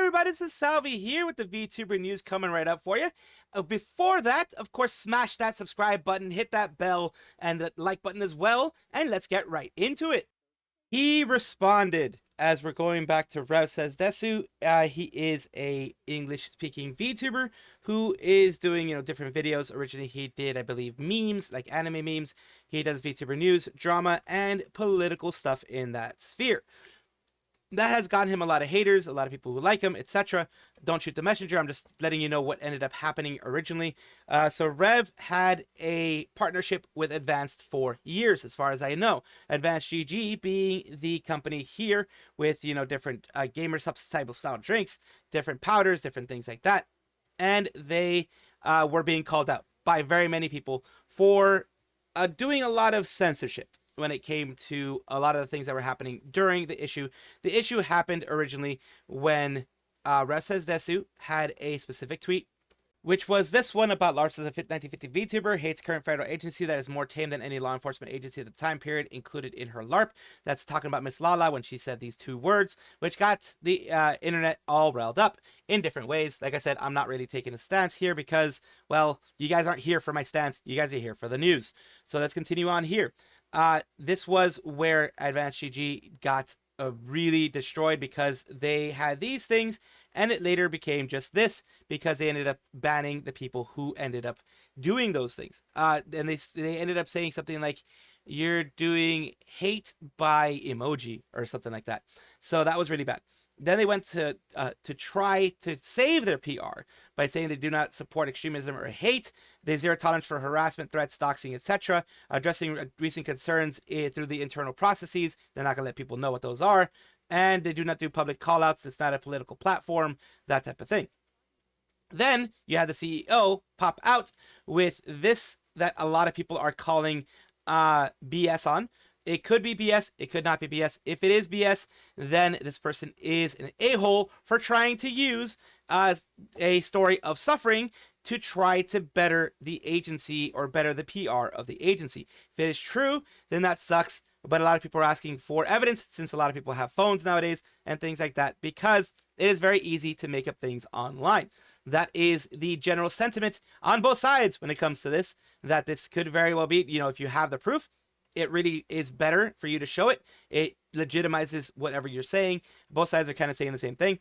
everybody, this is Salvi here with the VTuber news coming right up for you. Before that, of course, smash that subscribe button, hit that bell, and the like button as well, and let's get right into it. He responded, as we're going back to Revsaysdesu. He is a English-speaking VTuber who is doing, different videos. Originally, he did, I believe, memes, like anime memes. He does VTuber news, drama, and political stuff in that sphere. That has gotten him a lot of haters, a lot of people who like him, etc. Don't shoot the messenger. I'm just letting you know what ended up happening originally. So Rev had a partnership with Advanced for years, as far as I know. Advanced GG being the company here with, different gamer type of style drinks, different powders, different things like that. And they were being called out by very many people for doing a lot of censorship when it came to a lot of the things that were happening during the issue. The issue happened originally when Revsaysdesu had a specific tweet, which was this one about Lars as a 1950 VTuber hates current federal agency that is more tame than any law enforcement agency at the time period included in her LARP. That's talking about Miss Lala when she said these two words, which got the internet all riled up in different ways. Like I said, I'm not really taking a stance here because, well, you guys aren't here for my stance. You guys are here for the news. So let's continue on here. This was where Advanced GG got really destroyed because they had these things, and it later became just this because they ended up banning the people who ended up doing those things. And they ended up saying something like, "You're doing hate by emoji" or something like that. So that was really bad. Then they went to try to save their PR by saying they do not support extremism or hate. They zero tolerance for harassment, threats, doxing, etc. Addressing recent concerns through the internal processes. They're not going to let people know what those are. And they do not do public callouts. It's not a political platform, that type of thing. Then you had the CEO pop out with this that a lot of people are calling BS on. It could be BS. It could not be BS. If it is BS, then this person is an a-hole for trying to use a story of suffering to try to better the agency or better the PR of the agency. If it is true, then that sucks. But a lot of people are asking for evidence since a lot of people have phones nowadays and things like that because it is very easy to make up things online. That is the general sentiment on both sides when it comes to this, that this could very well be, if you have the proof, it really is better for you to show it. It legitimizes whatever you're saying. Both sides are kind of saying the same thing.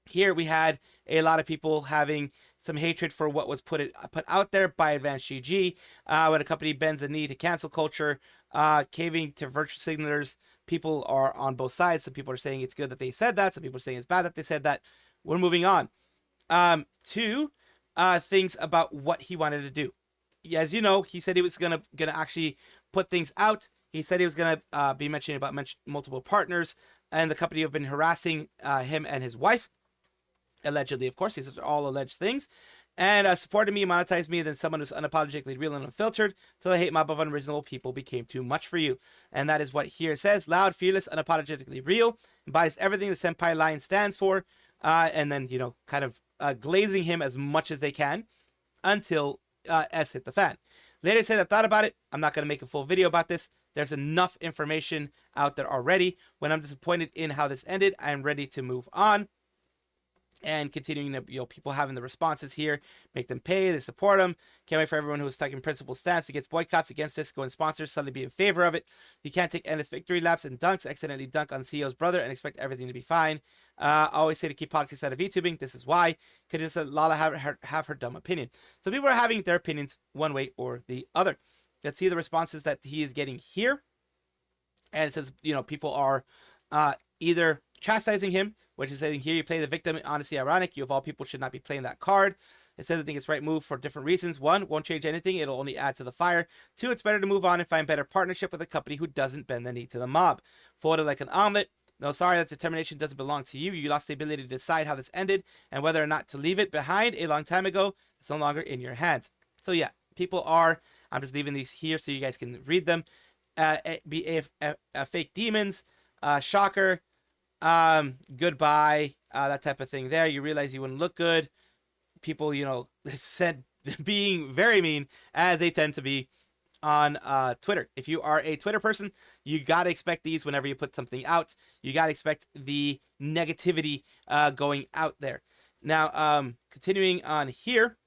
Here we had a lot of people having some hatred for what was put out there by Advanced GG. When a company bends the knee to cancel culture, caving to virtue signalers, people are on both sides. Some people are saying it's good that they said that. Some people are saying it's bad that they said that. We're moving on to things about what he wanted to do. As you know, he said he was gonna actually put things out. He said he was gonna be mentioning about multiple partners and the company have been harassing him and his wife, allegedly. Of course, these are all alleged things. And supported me, monetized me, then someone who's unapologetically real and unfiltered, till the hate mob of unreasonable people became too much for you. And that is what here says: loud, fearless, unapologetically real, embodies everything the senpai line stands for. And then kind of glazing him as much as they can until S hit the fan. Later said, I've thought about it. I'm not going to make a full video about this. There's enough information out there already. When I'm disappointed in how this ended, I'm ready to move on. And continuing to, people having the responses here, make them pay, they support them. Can't wait for everyone who is stuck in principled stance against boycotts, against this, going sponsors, suddenly be in favor of it. You can't take endless victory laps and dunks, accidentally dunk on the CEO's brother and expect everything to be fine. I always say to keep politics out of VTubing. This is why. Could just let Lala have her dumb opinion. So people are having their opinions one way or the other. Let's see the responses that he is getting here. And it says, people are either chastising him, which is saying here you play the victim, honestly ironic. You of all people should not be playing that card. It says I think it's right move for different reasons. One, won't change anything. It'll only add to the fire. Two, it's better to move on and find better partnership with a company who doesn't bend the knee to the mob. Folded like an omelet. No, sorry, that determination doesn't belong to you. You lost the ability to decide how this ended and whether or not to leave it behind a long time ago. It's no longer in your hands. So yeah, people are, I'm just leaving these here so you guys can read them. Fake demons, shocker, goodbye, that type of thing there. You realize you wouldn't look good. People, said being very mean, as they tend to be. on Twitter. If you are a Twitter person, you got to expect these whenever you put something out. You got to expect the negativity going out there. Now, continuing on here,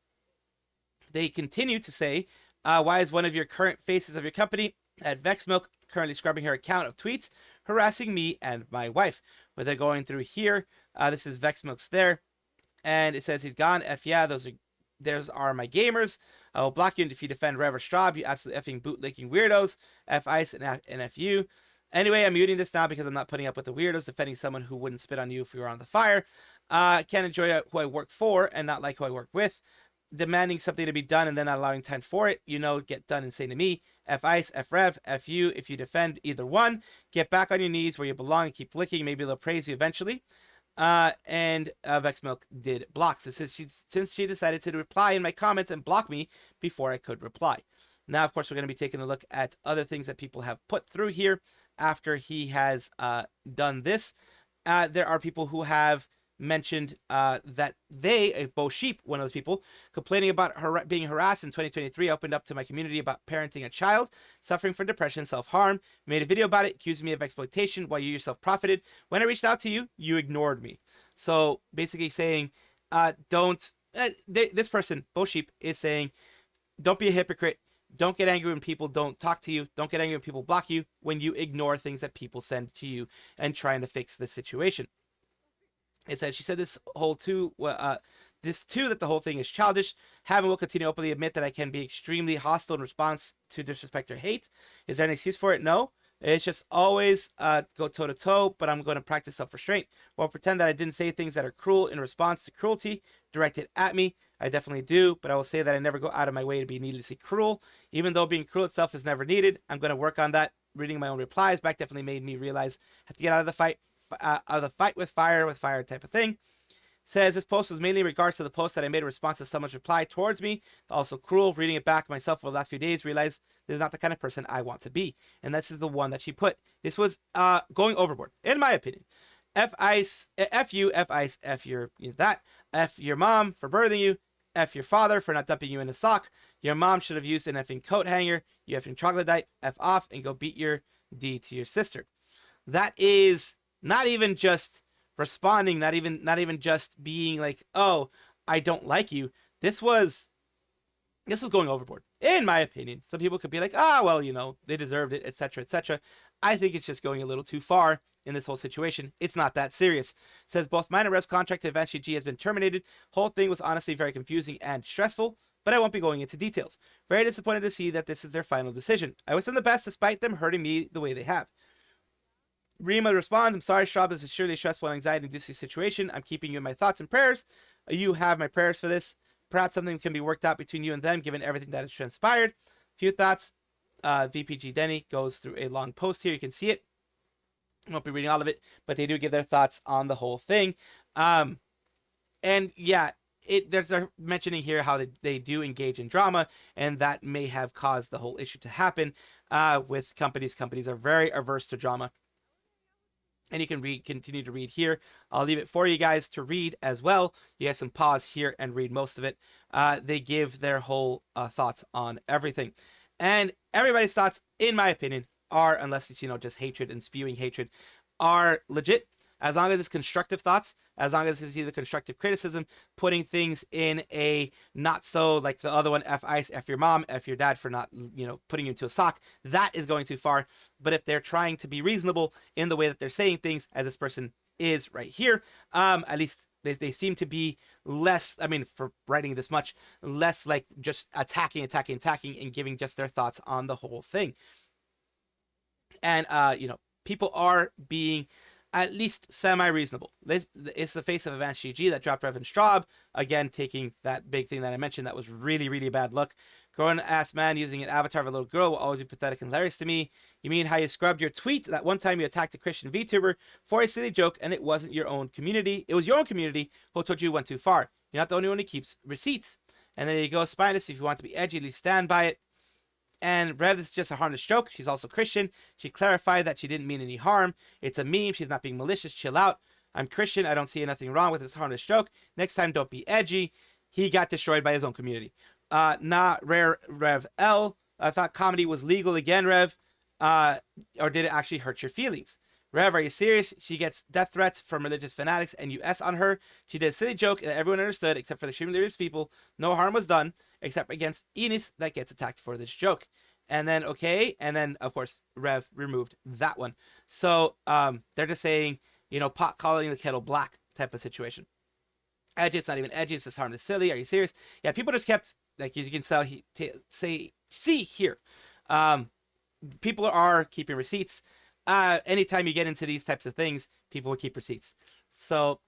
they continue to say, why is one of your current faces of your company at Vexmilk currently scrubbing her account of tweets, harassing me and my wife? Where they're going through here, this is Vexmilk's there, and it says he's gone. F yeah, those are my gamers. I will block you if you defend Rev or Straub, you absolute effing bootlicking weirdos. F Ice and F you. Anyway, I'm muting this now because I'm not putting up with the weirdos defending someone who wouldn't spit on you if you were on the fire. Can't enjoy who I work for and not like who I work with. Demanding something to be done and then not allowing time for it, get done and say to me, F Ice, F Rev, F you. If you defend either one, get back on your knees where you belong and keep licking. Maybe they'll praise you eventually. And Vexmilk did block. Since she decided to reply in my comments and block me before I could reply. Now, of course, we're going to be taking a look at other things that people have put through here after he has done this. There are people who have mentioned that Bo Sheep, one of those people, complaining about being harassed in 2023, opened up to my community about parenting a child suffering from depression and self-harm, made a video about it, accusing me of exploitation while you yourself profited. When I reached out to you, you ignored me. So basically saying, this person, Bo Sheep, is saying, don't be a hypocrite. Don't get angry when people don't talk to you. Don't get angry when people block you when you ignore things that people send to you and trying to fix the situation. It said, she said that the whole thing is childish. Having will continue to openly admit that I can be extremely hostile in response to disrespect or hate. Is there an excuse for it? No. It's just always go toe to toe, but I'm going to practice self-restraint. Or pretend that I didn't say things that are cruel in response to cruelty directed at me. I definitely do, but I will say that I never go out of my way to be needlessly cruel. Even though being cruel itself is never needed, I'm going to work on that. Reading my own replies back definitely made me realize I have to get out of the fight with fire type of thing. Says this post was mainly in regards to the post that I made in response to someone's reply towards me. Also cruel. Reading it back myself for the last few days, realized this is not the kind of person I want to be. And this is the one that she put. This was going overboard, in my opinion. F Ice, F you, F Ice, F your that. F your mom for birthing you. F your father for not dumping you in a sock. Your mom should have used an effing coat hanger. You effing troglodyte. F off and go beat your D to your sister. That is not even just responding, not even just being like, oh, I don't like you. This was going overboard, in my opinion. Some people could be like, well, they deserved it, etc., etc. I think it's just going a little too far in this whole situation. It's not that serious. It says both mine and Rev's contract to Eventually G has been terminated. Whole thing was honestly very confusing and stressful, but I won't be going into details. Very disappointed to see that this is their final decision. I wish them the best despite them hurting me the way they have. Rima responds, I'm sorry, Straub, this is surely a stressful and anxiety-inducing situation. I'm keeping you in my thoughts and prayers. You have my prayers for this. Perhaps something can be worked out between you and them, given everything that has transpired. Few thoughts. VPG Denny goes through a long post here. You can see it. I won't be reading all of it, but they do give their thoughts on the whole thing. And yeah, they're mentioning here how they do engage in drama, and that may have caused the whole issue to happen with companies. Companies are very averse to drama. And you can continue to read here. I'll leave it for you guys to read as well. You guys can pause here and read most of it. They give their whole thoughts on everything. And everybody's thoughts, in my opinion, are, unless it's, just hatred and spewing hatred, are legit. As long as it's constructive thoughts, as long as it's either constructive criticism, putting things in a not so, like the other one, F Ice, F your mom, F your dad for not, putting you into a sock, that is going too far. But if they're trying to be reasonable in the way that they're saying things, as this person is right here, at least they seem to be less, for writing this much, less like just attacking, and giving just their thoughts on the whole thing. And, people are being at least semi-reasonable. It's the face of Advanced GG that dropped Rev and Straub. Again, taking that big thing that I mentioned that was really, really bad luck. Grown-ass man using an avatar of a little girl will always be pathetic and hilarious to me. You mean how you scrubbed your tweet that one time you attacked a Christian VTuber for a silly joke and it wasn't your own community. It was your own community who told you went too far. You're not the only one who keeps receipts. And there you go, Spineless. If you want to be edgy, at least stand by it. And Rev, this is just a harmless joke. She's also Christian. She clarified that she didn't mean any harm. It's a meme. She's not being malicious. Chill out. I'm Christian. I don't see nothing wrong with this harmless joke. Next time, don't be edgy. He got destroyed by his own community. Rare Rev L. I thought comedy was legal again, Rev. Or did it actually hurt your feelings? Rev, are you serious? She gets death threats from religious fanatics and US on her. She did a silly joke that everyone understood except for the extremely religious people. No harm was done except against Enos that gets attacked for this joke. And then, okay, and then, of course, Rev removed that one. So they're just saying, you know, pot calling the kettle black type of situation. Edgy, it's not even edgy, it's just harmless silly. Are you serious? Yeah, people just kept, like you can see here. People are keeping receipts. Anytime you get into these types of things, people will keep receipts. So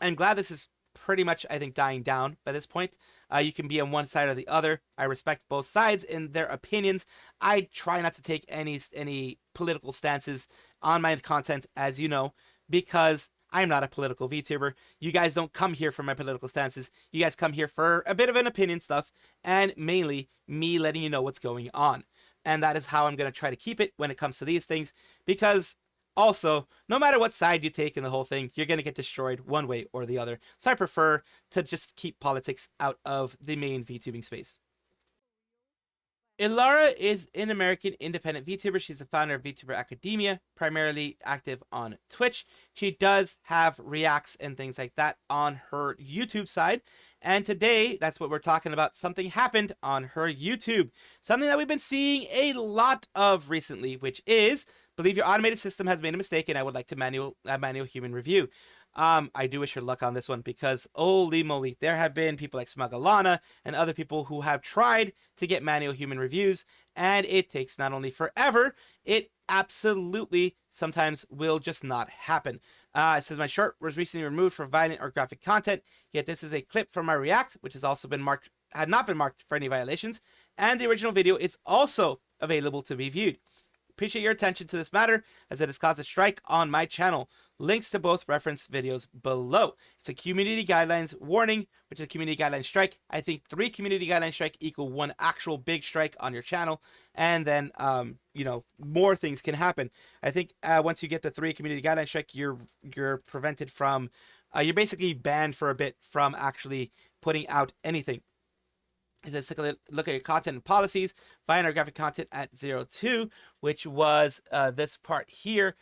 I'm glad this is pretty much, I think, dying down by this point. You can be on one side or the other. I respect both sides in their opinions. I try not to take any political stances on my content, as you know, because I'm not a political VTuber. You guys don't come here for my political stances. You guys come here for a bit of an opinion stuff, and mainly me letting you know what's going on. And that is how I'm going to try to keep it when it comes to these things, because also, no matter what side you take in the whole thing, you're going to get destroyed one way or the other. So I prefer to just keep politics out of the main VTubing space. Elara is an American independent VTuber. She's the founder of Vtuber Academia, primarily active on Twitch. She does have reacts and things like that on her YouTube side. And today, that's what we're talking about. Something happened on her YouTube. Something that we've been seeing a lot of recently, which is, believe your automated system has made a mistake and I would like to manual human review. I do wish her luck on this one because holy moly, there have been people like Smugalana and other people who have tried to get manual human reviews, and it takes not only forever, it absolutely sometimes will just not happen. It says my short was recently removed for violent or graphic content, yet this is a clip from my React, which has also been marked, had not been marked for any violations, and the original video is also available to be viewed. Appreciate your attention to this matter as it has caused a strike on my channel. Links to both reference videos below. It's a community guidelines warning, which is a community guidelines strike. I think 3 community guidelines strike equal 1 actual big strike on your channel. And then, you know, more things can happen. I think once you get the 3 community guidelines strike, you're prevented from, you're basically banned for a bit from actually putting out anything. It says look at your content and policies, find our graphic content at 02, which was this part here,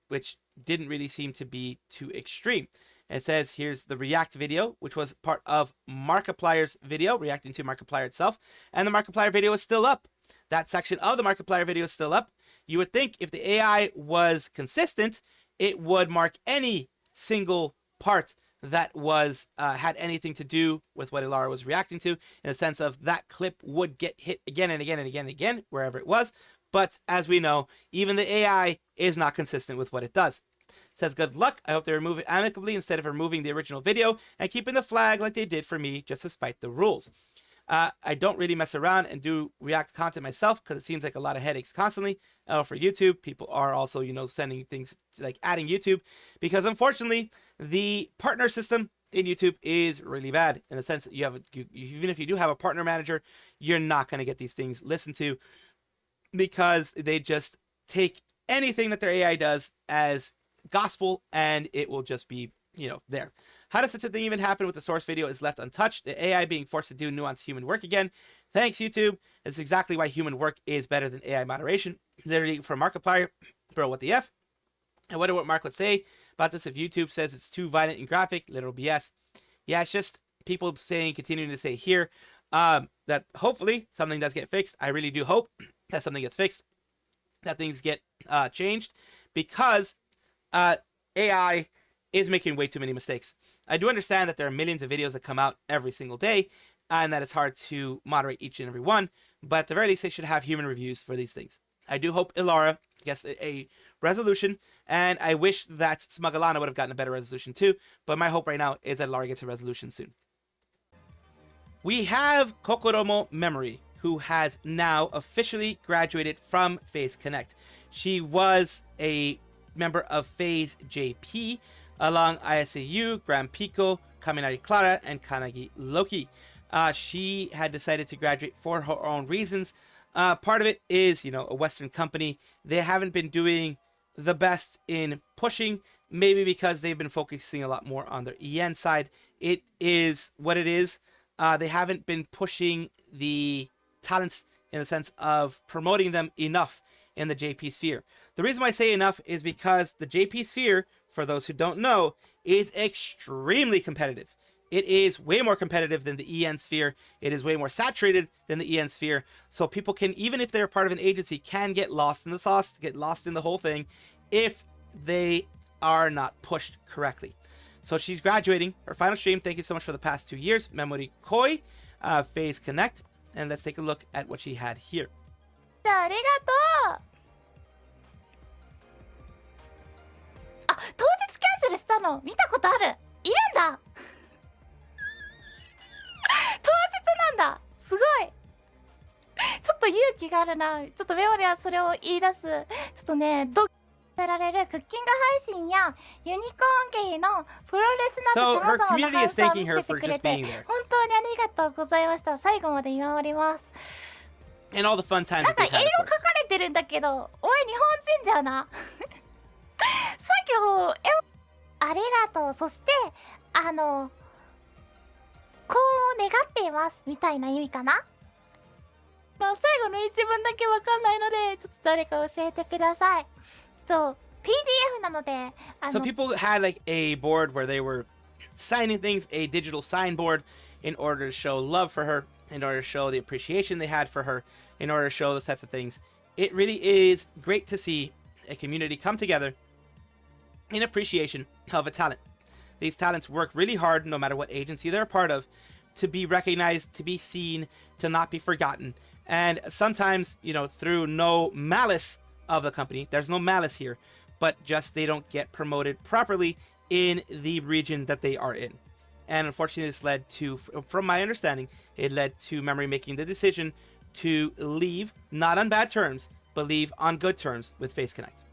which didn't really seem to be too extreme. And it says here's the React video, which was part of Markiplier's video, reacting to Markiplier itself, and the Markiplier video is still up. That section of the Markiplier video is still up. You would think if the AI was consistent, it would mark any single part that was had anything to do with what Elara was reacting to, in the sense of that clip would get hit again and again and again and again, wherever it was. But as we know, even the AI is not consistent with what it does. It says, good luck. I hope they remove it amicably instead of removing the original video and keeping the flag like they did for me, just despite the rules. I don't really mess around and do React content myself because it seems like a lot of headaches constantly. For YouTube, people are also, you know, sending things like adding YouTube, because unfortunately the partner system in YouTube is really bad in the sense that you have even if you do have a partner manager, you're not going to get these things listened to because they just take anything that their AI does as gospel and it will just be, you know, there. How does such a thing even happen with the source video is left untouched? The AI being forced to do nuanced human work again. Thanks, YouTube. That's exactly why human work is better than AI moderation. Literally, for Markiplier, bro, what the F? I wonder what Mark would say about this if YouTube says it's too violent and graphic. Literal BS. Yeah, it's just people saying, continuing to say here, that hopefully something does get fixed. I really do hope that something gets fixed, that things get changed, because AI is making way too many mistakes. I do understand that there are millions of videos that come out every single day, and that it's hard to moderate each and every one, but at the very least, they should have human reviews for these things. I do hope Elara gets a resolution, and I wish that Smugalana would have gotten a better resolution too, but my hope right now is that Elara gets a resolution soon. We have Kokoromo Memory, who has now officially graduated from FaZe Connect. She was a member of FaZe JP, along ISAU, Grand Pico, Kaminari Clara, and Kanagi Loki. She had decided to graduate for her own reasons. Part of it is, you know, a Western company. They haven't been doing the best in pushing, maybe because they've been focusing a lot more on their EN side. It is what it is. They haven't been pushing the talents in the sense of promoting them enough in the JP sphere. The reason why I say enough is because the JP sphere, for those who don't know, is extremely competitive. It is way more competitive than the EN sphere. It is way more saturated than the EN sphere. So people can, even if they're part of an agency, can get lost in the sauce, get lost in the whole thing if they are not pushed correctly. So she's graduating her final stream. Thank you so much for the past 2 years. Memory Koi, Phase Connect. And let's take a look at what she had here. ありがとう。あ、当日キャンセルしたの見たことある。いるんだ。当日なんだ。すごい。ちょっと勇気があるな。ちょっとメモリはそれを言い出す。ちょっとね、せられるクッキング配信やユニコーンゲイのプロレスなど様々な感想を見せてくれて本当にありがとうございました。最後まで見守ります。And all the fun times なんか英語書かれてるんだけど、お前日本人だよな。さっきありがとう。そして幸運を願っていますみたいな意味かな。最後の一文だけわかんないので、ちょっと誰か教えてください。So PDF なので、So people had like a board where they were signing things, a digital sign board, in order to show love for her, in order to show the appreciation they had for her, in order to show those types of things. It really is great to see a community come together in appreciation of a talent. These talents work really hard, no matter what agency they're a part of, to be recognized, to be seen, to not be forgotten. And sometimes, you know, through no malice of the company, there's no malice here, but just they don't get promoted properly in the region that they are in. And unfortunately, this led to, from my understanding, it led to Memory making the decision to leave, not on bad terms, but leave on good terms with Face Connect.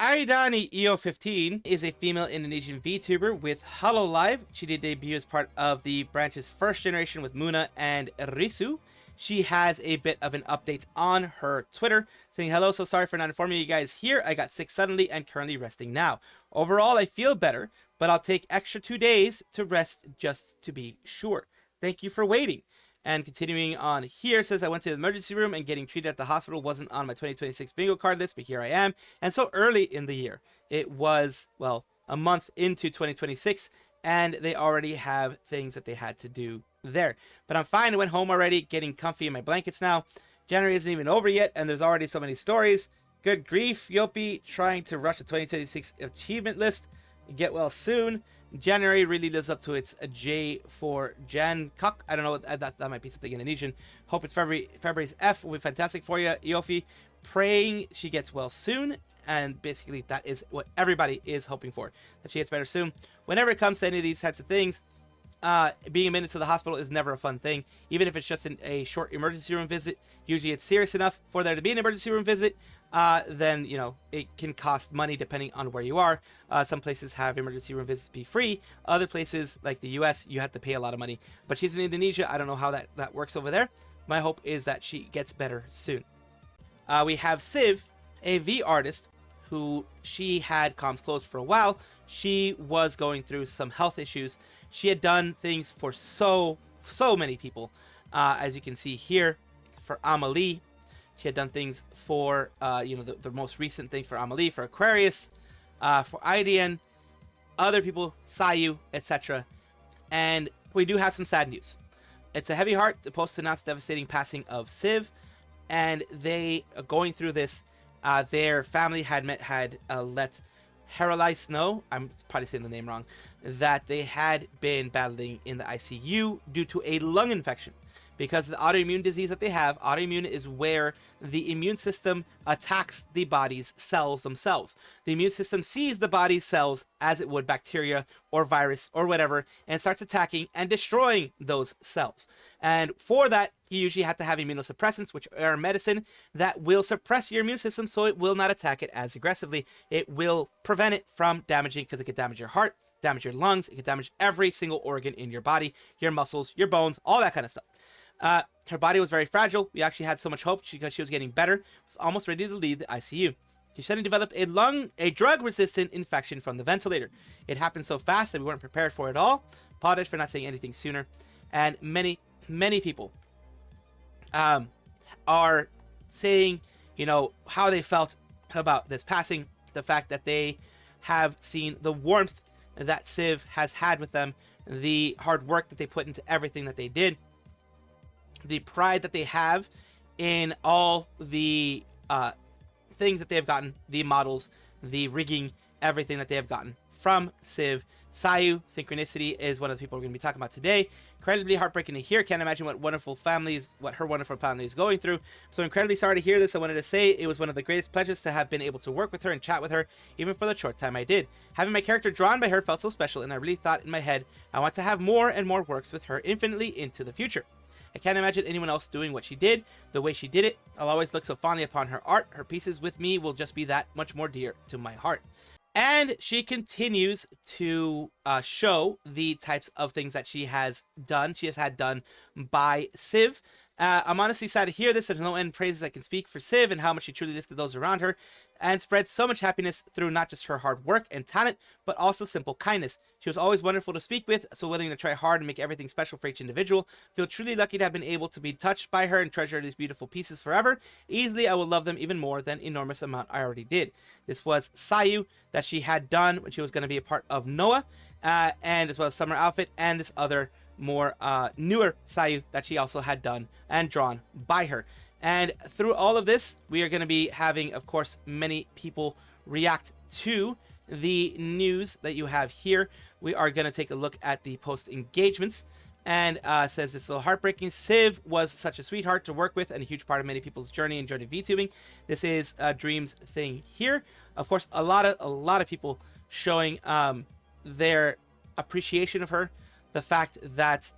Airani Iofifteen is a female Indonesian VTuber with Hololive. She did debut as part of the branch's first generation with Muna and Risu. She has a bit of an update on her Twitter, saying, "Hello, so sorry for not informing you guys here. I got sick suddenly and currently resting now. Overall, I feel better, but I'll take extra 2 days to rest just to be sure. Thank you for waiting." And continuing on here, says, "I went to the emergency room and getting treated at the hospital wasn't on my 2026 bingo card list, but here I am. And so early in the year, it was, well, a month into 2026, and they already have things that they had to do there. But I'm fine. I went home already, getting comfy in my blankets now. January isn't even over yet, and there's already so many stories. Good grief, Yopi, trying to rush the 2026 achievement list. Get well soon." January really lives up to its J for Jan Kak. I don't know, that might be something Indonesian. Hope it's February's F will be fantastic for you, Iofi. Praying she gets well soon. And basically that is what everybody is hoping for, that she gets better soon. Whenever it comes to any of these types of things, being admitted to the hospital is never a fun thing. Even if it's just a short emergency room visit, usually it's serious enough for there to be an emergency room visit. Then, you know, it can cost money depending on where you are. Some places have emergency room visits be free. Other places, like the US, you have to pay a lot of money. But she's in Indonesia. I don't know how that works over there. My hope is that she gets better soon. We have Siiv, a V artist, who she had comms closed for a while. She was going through some health issues. She had done things for so many people. As you can see here, for Amelie. She had done things for, you know, the most recent things for Amelie, for Aquarius, for IDN, other people, Sayu, etc. And we do have some sad news. It's a heavy heart to post to announce the devastating passing of Siiv, and they are going through this. Their family had let Heralice know, I'm probably saying the name wrong, that they had been battling in the ICU due to a lung infection. Because of the autoimmune disease that they have, autoimmune is where the immune system attacks the body's cells themselves. The immune system sees the body's cells as it would bacteria or virus or whatever, and starts attacking and destroying those cells. And for that, you usually have to have immunosuppressants, which are a medicine that will suppress your immune system so it will not attack it as aggressively. It will prevent it from damaging, because it could damage your heart, damage your lungs, it could damage every single organ in your body, your muscles, your bones, all that kind of stuff. Her body was very fragile. We actually had so much hope because she was getting better, was almost ready to leave the ICU. She suddenly developed a drug-resistant infection from the ventilator. It happened so fast that we weren't prepared for it at all. Apologize for not saying anything sooner. And many people are saying, you know, how they felt about this passing, the fact that they have seen the warmth that Siiv has had with them, the hard work that they put into everything that they did, the pride that they have in all the things that they have gotten, the models, the rigging, everything that they have gotten from Siiv. Sayu, Synchronicity, is one of the people we're going to be talking about today. Incredibly heartbreaking to hear. Can't imagine what her wonderful family is going through. So incredibly sorry to hear this. I wanted to say it was one of the greatest pleasures to have been able to work with her and chat with her, even for the short time I did. Having my character drawn by her felt so special, and I really thought in my head, I want to have more and more works with her infinitely into the future. I can't imagine anyone else doing what she did, the way she did it. I'll always look so fondly upon her art. Her pieces with me will just be that much more dear to my heart. And she continues to show the types of things that she has had done by Siiv. I'm honestly sad to hear this. There's no end praises I can speak for Siiv and how much she truly lifted those around her and spread so much happiness through not just her hard work and talent, but also simple kindness. She was always wonderful to speak with, so willing to try hard and make everything special for each individual. Feel truly lucky to have been able to be touched by her and treasure these beautiful pieces forever. Easily, I will love them even more than enormous amount I already did. This was Sayu that she had done when she was going to be a part of Noah, and as well as Summer Outfit, and this other more newer Sayu that she also had done and drawn by her. And through all of this, we are going to be having, of course, many people react to the news that you have here. We are going to take a look at the post engagements, and says it's so heartbreaking. Siiv was such a sweetheart to work with and a huge part of many people's journey and journey of VTubing. This is a Dreams thing here. Of course, a lot of people showing their appreciation of her. The fact that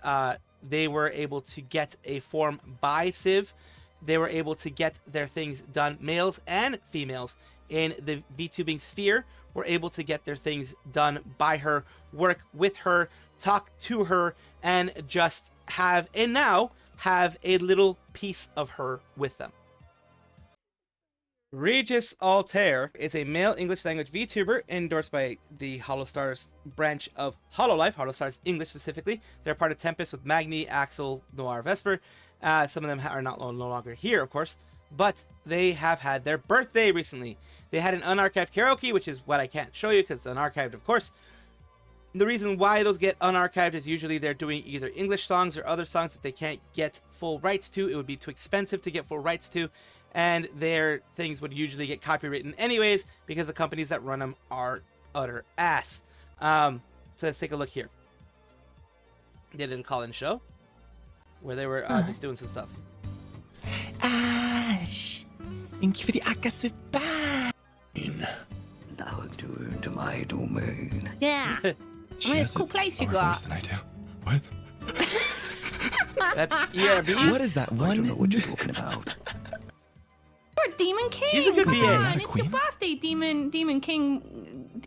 they were able to get a form by Siiv. They were able to get their things done. Males and females in the VTubing sphere were able to get their things done by her, work with her, talk to her, and just have a little piece of her with them. Regis Altare is a male English language VTuber endorsed by the Holostars branch of Hololive, Holostars English specifically. They're part of Tempest with Magni, Axel, Noir, Vesper. Some of them are no longer here, of course, but they have had their birthday recently. They had an unarchived karaoke, which is what I can't show you because it's unarchived, of course. The reason why those get unarchived is usually they're doing either English songs or other songs that they can't get full rights to. It would be too expensive to get full rights to, and their things would usually get copywritten anyways because the companies that run them are utter ass. So let's take a look here. They did a call-in show where they were just doing some stuff. Ash, thank you for the akasupa. Now to my domain. Yeah. I mean, it's a cool place you got. Than I do. What? That's ERB. What is that I one? don't know what you're talking about. You're Demon King. She's a good Come VA. on, Not a it's your queen? birthday, Demon King.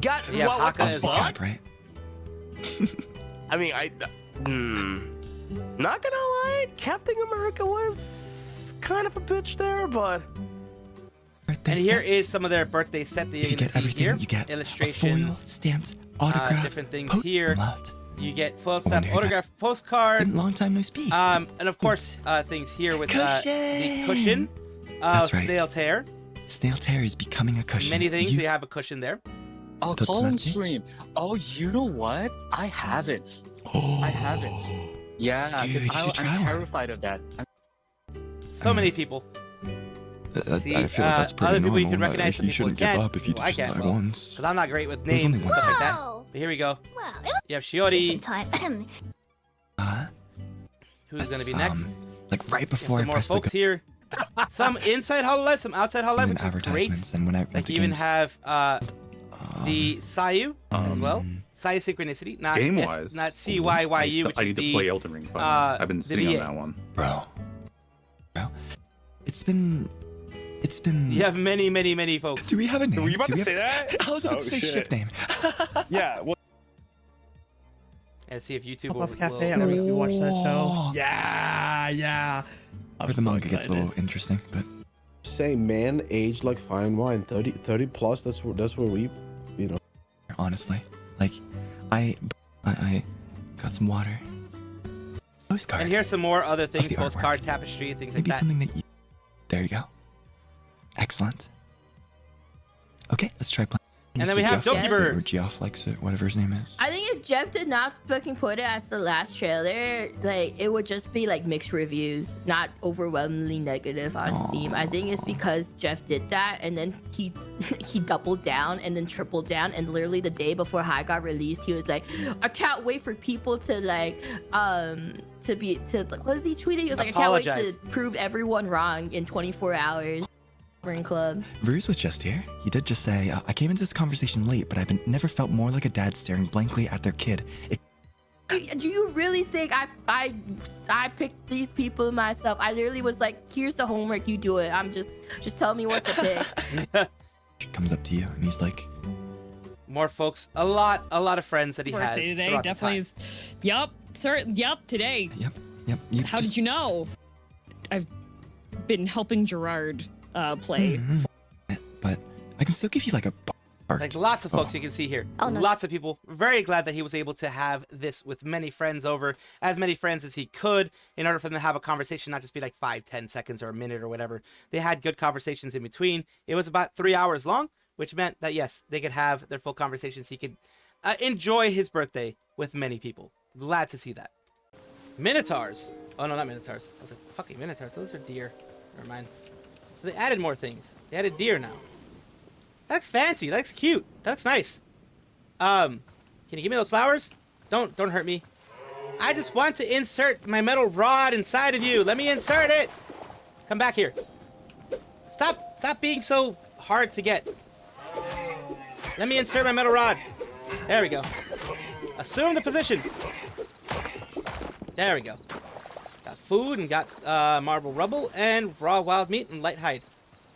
Got Yeah, what Haka the as Obviously well. fuck? Cap, right? I mean, not gonna lie, Captain America was kind of a bitch there, but Birthday And here sets. is some of their birthday set that If you're you going to get see everything, here. you get a foil, Illustrations, stamped autograph, different things post- here. Loved. You get foiled I wonder stamp who that- autograph postcard. Been a long time no speak. And of course, things here with the Cushion. cushion. That's right. Snail tear. Snail Tear is becoming a cushion. Many things. You- They have a cushion there. Oh, call and Totsumachi? stream. Oh, you know what? I have it. I have it. Yeah, 'cause Dude, you should try I'm one. terrified of that. So many people. See, I feel like that's pretty other people you normal, can that, recognize, like, some you people you shouldn't give can't. up if you Well, I just can't, die well, once. because I'm not great with There's names and only stuff like that. Wow. But here we go. Well, it was You have some Shiori, time. who's going to be That's, next. Like right There's before I some more press the folks here. Some inside Hololive, some outside Hololive, and which is great. advertisements, and when I went Like to you even games, have the Sayu as well. um, Sayu Synchronicity, not Game-wise, not I CYYU, which I is need to the play Elden Ring finally. I've been the sitting on VA. that one. bro, it's been. You have many folks. Do we have a name? Were you about Do to we say have- that? I was about Oh, to say shit. ship name. Yeah, well, And see if YouTube Pop-Up will. Cafe. I don't know if you watched that show. Oh. Yeah. I'm Where the so manga gets a excited. little interesting, but say man aged like fine wine, 30 plus, that's where we, you know. honestly, like, I got some water. postcard. And here's some more other things, the artwork. postcard, tapestry, things Maybe like that. something that you... There you go. Excellent. Okay, let's try playing. And then we have Geoff likes it, Dokibird. or Geoff likes it, whatever his name is. I think if Jeff did not fucking put it as the last trailer, like it would just be like mixed reviews, not overwhelmingly negative on Steam. I think it's because Jeff did that and then he doubled down and then tripled down, and literally the day before High got released, he was like, I can't wait for people to like what was he tweeting? He was like, Apologize. I can't wait to prove everyone wrong in 24 hours. Club. Verus was just here. He did just say, I came into this conversation late, but I've never felt more like a dad staring blankly at their kid. Do you really think I picked these people myself? I literally was like, here's the homework, you do it. I'm just tell me what to pick. Comes up to you and he's like, More folks, a lot of friends that he has today throughout definitely the time. is. Yup, sir. Yup, today. Yep. You How just, did you know? I've been helping Gerard play. But I can still give you like a bar. Like lots of folks you can see here. Oh, no. Lots of people. Very glad that he was able to have this with many friends over, as many friends as he could, in order for them to have a conversation, not just be like 5-10 seconds or a minute or whatever. They had good conversations in between. It was about 3 hours long, which meant that yes, they could have their full conversations. He could enjoy his birthday with many people. Glad to see that. Minotaurs. Oh no, not Minotaurs. I was like, fucking Minotaurs. Those are deer. Never mind. So they added more things. They added deer now. That looks fancy. That looks cute. That looks nice. Can you give me those flowers? Don't hurt me. I just want to insert my metal rod inside of you. Let me insert it. Come back here. Stop being so hard to get. Let me insert my metal rod. There we go. Assume the position. There we go. Got food and got marble rubble and raw wild meat and light hide.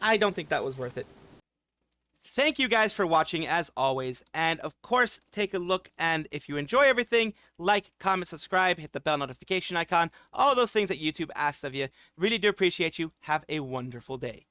I don't think that was worth it. Thank you guys for watching as always, and of course take a look, and if you enjoy everything, like, comment, subscribe, hit the bell notification icon, all those things that YouTube asks of you. Really do appreciate you. Have a wonderful day.